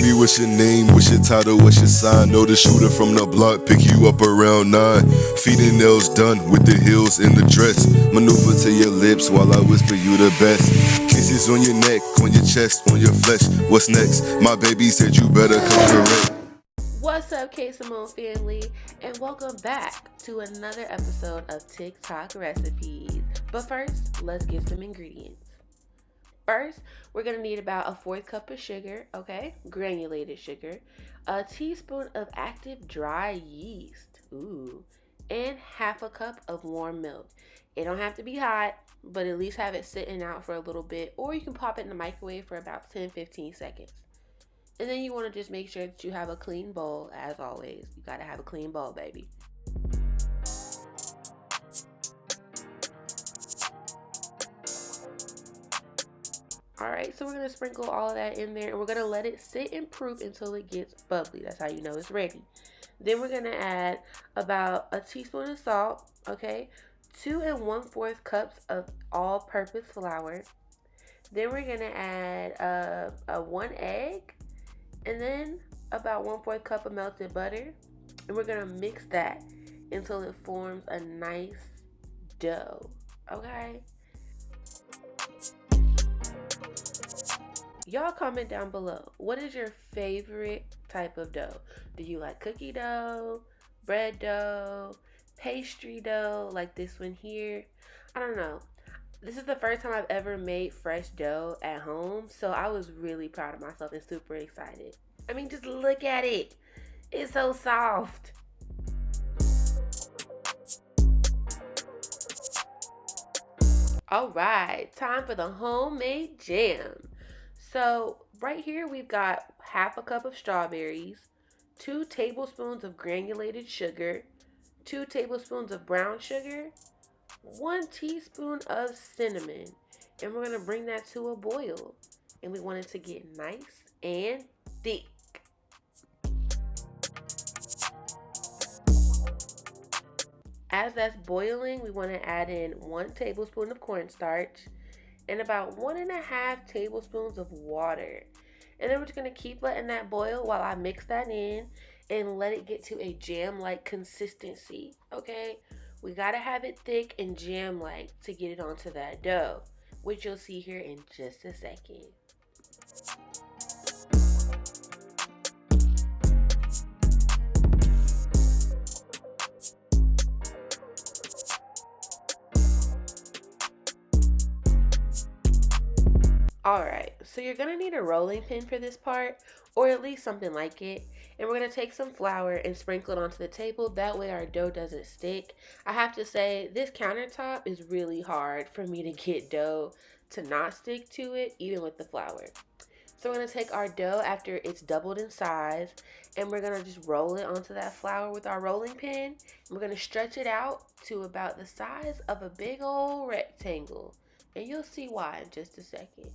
me what's your name, what's your title, what's your sign. Know the shooter from the block, pick you up around 9. Feet and nails done with the heels in the dress. Maneuver to your lips while I whisper you the best. Kisses on your neck, on your chest, on your flesh. What's next? My baby said you better come correct. What's up, Key.Samone family, and welcome back to another episode of Tik Tok recipes. But first, let's get some ingredients. First, we're going to need about a 1/4 cup of sugar, okay, granulated sugar, a teaspoon of active dry yeast, and 1/2 cup of warm milk. It don't have to be hot, but at least have it sitting out for a little bit, or you can pop it in the microwave for about 10-15 seconds. And then you want to just make sure that you have a clean bowl, as always. You got to have a clean bowl, baby. Alright, so we're going to sprinkle all of that in there, and we're going to let it sit and proof until it gets bubbly. That's how you know it's ready. Then we're going to add about a teaspoon of salt, okay? 2 1/4 cups of all-purpose flour. Then we're going to add a 1 egg. And then about 1/4 cup of melted butter. And we're going to mix that until it forms a nice dough. Okay? Y'all comment down below. What is your favorite type of dough? Do you like cookie dough, bread dough, pastry dough, like this one here? I don't know. This is the first time I've ever made fresh dough at home, so I was really proud of myself and super excited. I mean, just look at it. It's so soft. Alright, time for the homemade jam. So, right here we've got 1/2 cup of strawberries, 2 tablespoons of granulated sugar, 2 tablespoons of brown sugar, 1 teaspoon of cinnamon, and we're going to bring that to a boil. And we want it to get nice and thick. As that's boiling, we want to add in 1 tablespoon of cornstarch and about 1 1/2 tablespoons of water. And then we're just going to keep letting that boil while I mix that in and let it get to a jam-like consistency, okay? We gotta have it thick and jam-like to get it onto that dough, which you'll see here in just a second. Alright, so you're gonna need a rolling pin for this part, or at least something like it. And we're going to take some flour and sprinkle it onto the table. That way our dough doesn't stick. I have to say, this countertop is really hard for me to get dough to not stick to it, even with the flour. So we're going to take our dough after it's doubled in size, and we're going to just roll it onto that flour with our rolling pin. And we're going to stretch it out to about the size of a big old rectangle. And you'll see why in just a second.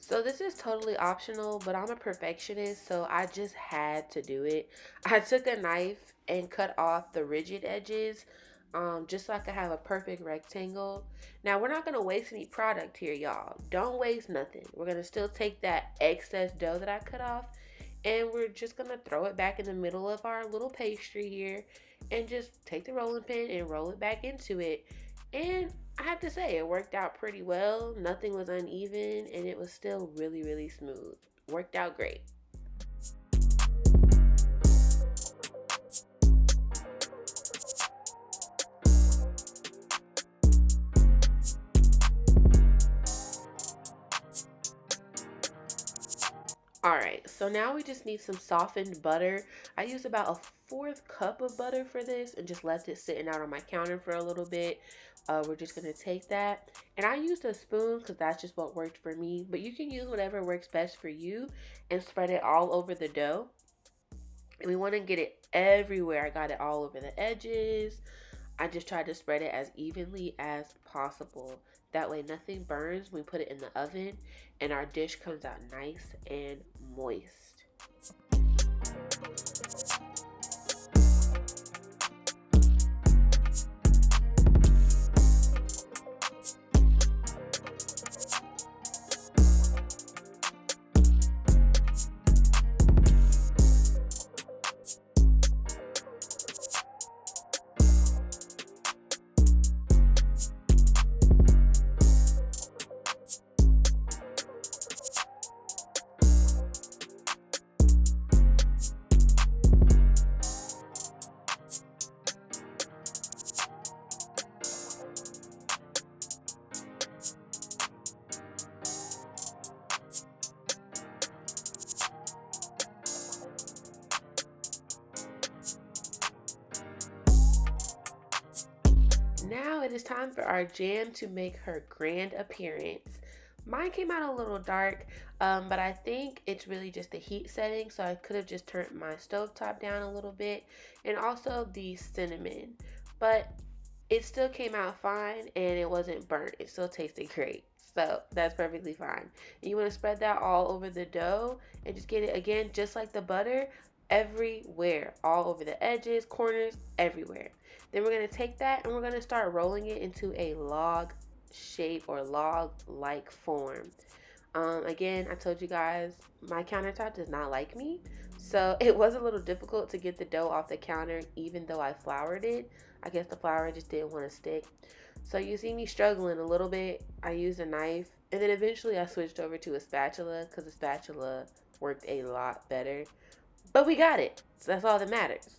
So this is totally optional, but I'm a perfectionist, so I just had to do it. I took a knife and cut off the rigid edges, just so I could have a perfect rectangle. Now, we're not going to waste any product here, y'all. Don't waste nothing. We're going to still take that excess dough that I cut off, and we're just going to throw it back in the middle of our little pastry here, and just take the rolling pin and roll it back into it. And I have to say, it worked out pretty well. Nothing was uneven, and it was still really, really smooth. Worked out great. All right, so now we just need some softened butter. I used about a fourth cup of butter for this and just left it sitting out on my counter for a little bit. We're just gonna take that, and I used a spoon because that's just what worked for me, but you can use whatever works best for you and spread it all over the dough. And we want to get it everywhere. I got it all over the edges. I just tried to spread it as evenly as possible. That way nothing burns when we put it in the oven and our dish comes out nice and moist. Now it is time for our jam to make her grand appearance. Mine came out a little dark, but I think it's really just the heat setting, so I could have just turned my stovetop down a little bit, and also the cinnamon. But it still came out fine and it wasn't burnt. It still tasted great. So that's perfectly fine. And you want to spread that all over the dough and just get it again, just like the butter, everywhere, all over the edges, corners, everywhere. Then we're going to take that and we're going to start rolling it into a log shape or log like form. Again, I told you guys my countertop does not like me. So it was a little difficult to get the dough off the counter even though I floured it. I guess the flour just didn't want to stick. So you see me struggling a little bit. I used a knife and then eventually I switched over to a spatula because the spatula worked a lot better. But we got it. So that's all that matters.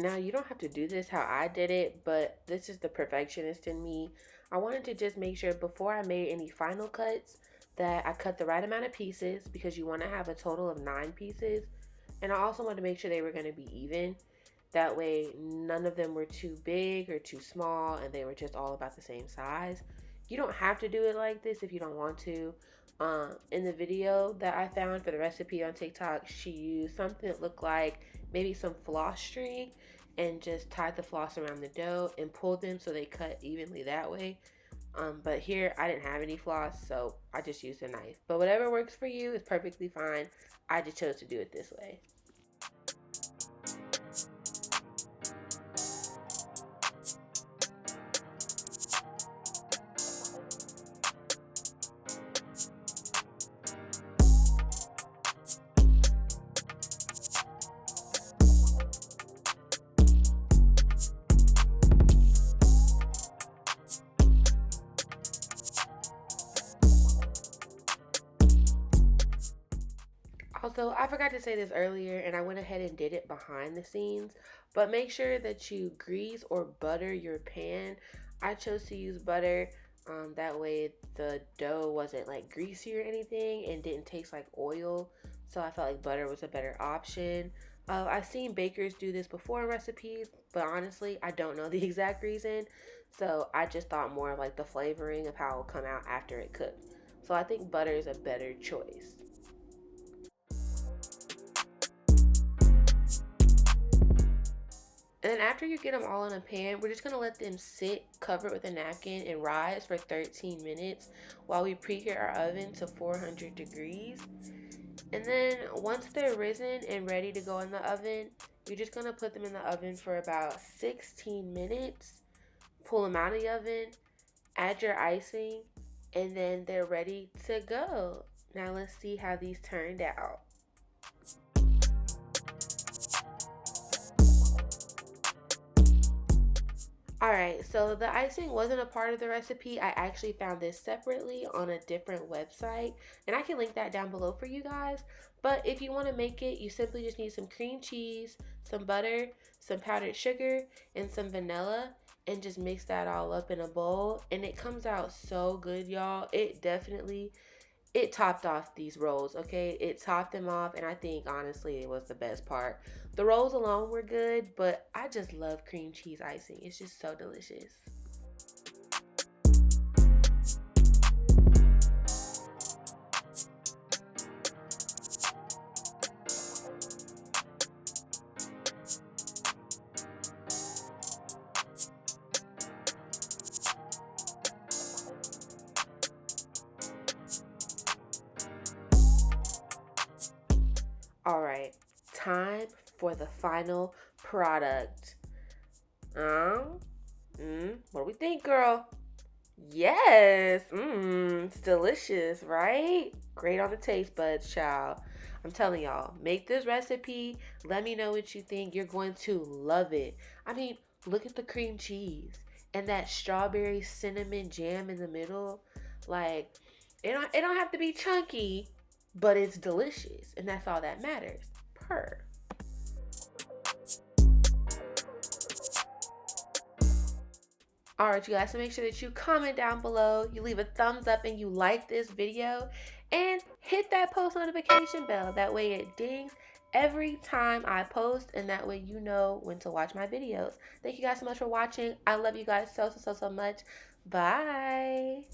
Now, you don't have to do this how I did it, but this is the perfectionist in me. I wanted to just make sure before I made any final cuts that I cut the right amount of pieces because you want to have a total of 9 pieces. And I also wanted to make sure they were going to be even. That way, none of them were too big or too small and they were just all about the same size. You don't have to do it like this if you don't want to. In the video that I found for the recipe on TikTok, she used something that looked like maybe some floss string and just tied the floss around the dough and pulled them so they cut evenly that way. But here I didn't have any floss, so I just used a knife. But whatever works for you is perfectly fine. I just chose to do it this way. Also, I forgot to say this earlier and I went ahead and did it behind the scenes, but make sure that you grease or butter your pan. I chose to use butter, that way the dough wasn't like greasy or anything and didn't taste like oil, so I felt like butter was a better option. I've seen bakers do this before in recipes, but honestly, I don't know the exact reason. So I just thought more of like the flavoring of how it'll come out after it cooked. So I think butter is a better choice. And then after you get them all in a pan, we're just gonna let them sit covered with a napkin and rise for 13 minutes while we preheat our oven to 400 degrees. And then once they're risen and ready to go in the oven, you're just gonna put them in the oven for about 16 minutes. Pull them out of the oven, add your icing, and then they're ready to go. Now let's see how these turned out. Alright, so the icing wasn't a part of the recipe. I actually found this separately on a different website, and I can link that down below for you guys. But if you want to make it, you simply just need some cream cheese, some butter, some powdered sugar, and some vanilla, and just mix that all up in a bowl. And it comes out so good, y'all. It topped off these rolls, okay? It topped them off, and I think honestly it was the best part. The rolls alone were good, but I just love cream cheese icing. It's just so delicious. All right, time for the final product. What do we think, girl? Yes, it's delicious, right? Great on the taste buds, child. I'm telling y'all, make this recipe. Let me know what you think. You're going to love it. I mean, look at the cream cheese and that strawberry cinnamon jam in the middle. Like, it don't have to be chunky, but it's delicious, and that's all that matters. Purr. Alright, you guys, so make sure that you comment down below, you leave a thumbs up, and you like this video, and hit that post notification bell. That way it dings every time I post, and that way you know when to watch my videos. Thank you guys so much for watching. I love you guys so much. Bye.